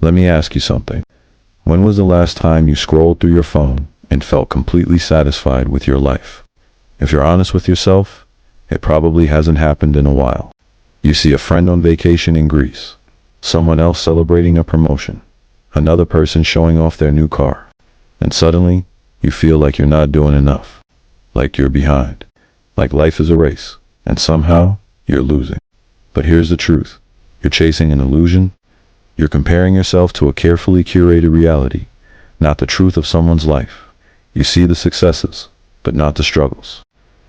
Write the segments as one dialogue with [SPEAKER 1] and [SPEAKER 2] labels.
[SPEAKER 1] Let me ask you something. When was the last time you scrolled through your phone and felt completely satisfied with your life? If you're honest with yourself, it probably hasn't happened in a while. You see a friend on vacation in Greece, someone else celebrating a promotion, another person showing off their new car, and suddenly you feel like you're not doing enough, like you're behind, like life is a race, and somehow you're losing. But here's the truth. You're chasing an illusion. You're comparing yourself to a carefully curated reality, not the truth of someone's life. You see the successes, but not the struggles.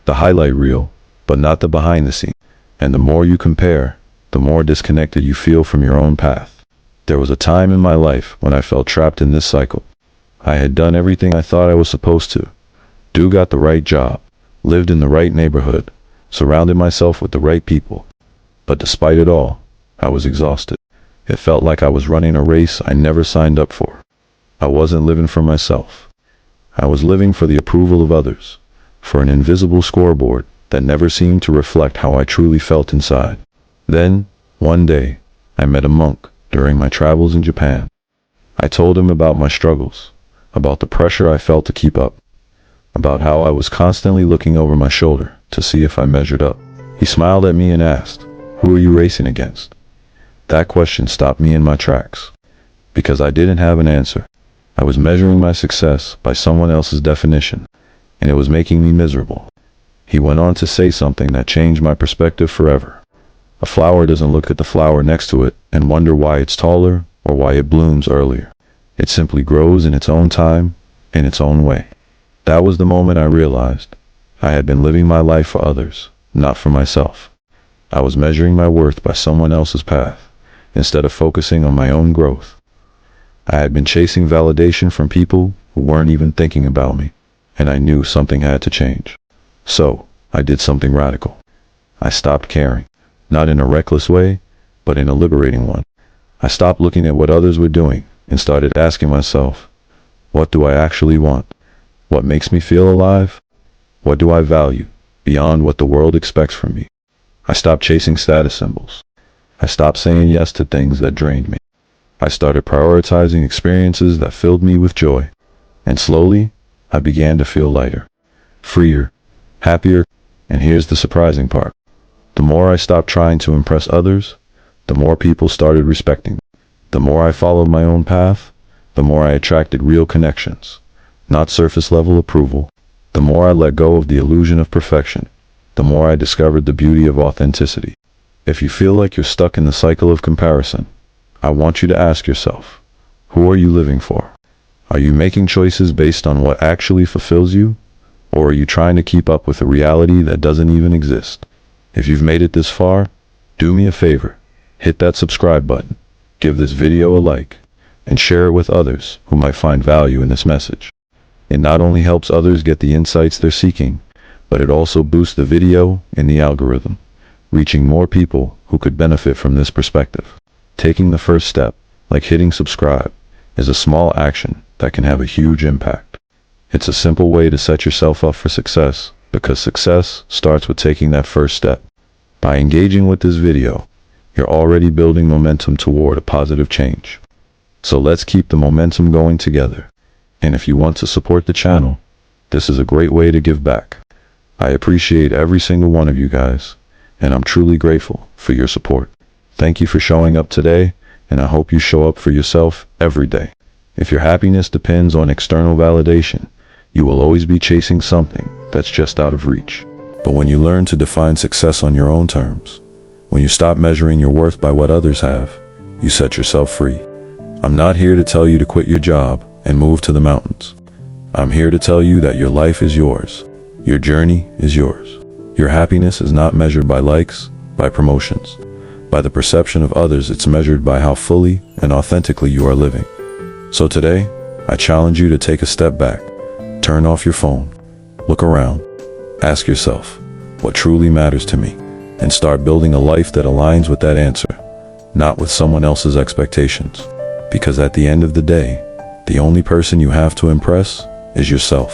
[SPEAKER 1] The highlight reel, but not the behind the scenes. And the more you compare, the more disconnected you feel from your own path. There was a time in my life when I felt trapped in this cycle. I had done everything I thought I was supposed to. Got the right job, lived in the right neighborhood, surrounded myself with the right people. But despite it all, I was exhausted. It felt like I was running a race I never signed up for. I wasn't living for myself. I was living for the approval of others, for an invisible scoreboard that never seemed to reflect how I truly felt inside. Then, one day, I met a monk during my travels in Japan. I told him about my struggles, about the pressure I felt to keep up, about how I was constantly looking over my shoulder to see if I measured up. He smiled at me and asked, "Who are you racing against?" That question stopped me in my tracks, because I didn't have an answer. I was measuring my success by someone else's definition, and it was making me miserable. He went on to say something that changed my perspective forever. A flower doesn't look at the flower next to it and wonder why it's taller or why it blooms earlier. It simply grows in its own time, in its own way. That was the moment I realized I had been living my life for others, not for myself. I was measuring my worth by someone else's path, instead of focusing on my own growth. I had been chasing validation from people who weren't even thinking about me, and I knew something had to change. So, I did something radical. I stopped caring, not in a reckless way, but in a liberating one. I stopped looking at what others were doing and started asking myself, what do I actually want? What makes me feel alive? What do I value beyond what the world expects from me? I stopped chasing status symbols. I stopped saying yes to things that drained me. I started prioritizing experiences that filled me with joy. And slowly, I began to feel lighter, freer, happier, and here's the surprising part. The more I stopped trying to impress others, the more people started respecting me. The more I followed my own path, the more I attracted real connections, not surface-level approval. The more I let go of the illusion of perfection, the more I discovered the beauty of authenticity. If you feel like you're stuck in the cycle of comparison, I want you to ask yourself, who are you living for? Are you making choices based on what actually fulfills you? Or are you trying to keep up with a reality that doesn't even exist? If you've made it this far, do me a favor. Hit that subscribe button, give this video a like, and share it with others who might find value in this message. It not only helps others get the insights they're seeking, but it also boosts the video in the algorithm, reaching more people who could benefit from this perspective. Taking the first step, like hitting subscribe, is a small action that can have a huge impact. It's a simple way to set yourself up for success, because success starts with taking that first step. By engaging with this video, you're already building momentum toward a positive change. So let's keep the momentum going together. And if you want to support the channel, this is a great way to give back. I appreciate every single one of you guys, and I'm truly grateful for your support. Thank you for showing up today, and I hope you show up for yourself every day. If your happiness depends on external validation, you will always be chasing something that's just out of reach. But when you learn to define success on your own terms, when you stop measuring your worth by what others have, you set yourself free. I'm not here to tell you to quit your job and move to the mountains. I'm here to tell you that your life is yours. Your journey is yours. Your happiness is not measured by likes, by promotions, by the perception of others. It's measured by how fully and authentically you are living. So today, I challenge you to take a step back, turn off your phone, look around, ask yourself, what truly matters to me, and start building a life that aligns with that answer, not with someone else's expectations. Because at the end of the day, the only person you have to impress is yourself.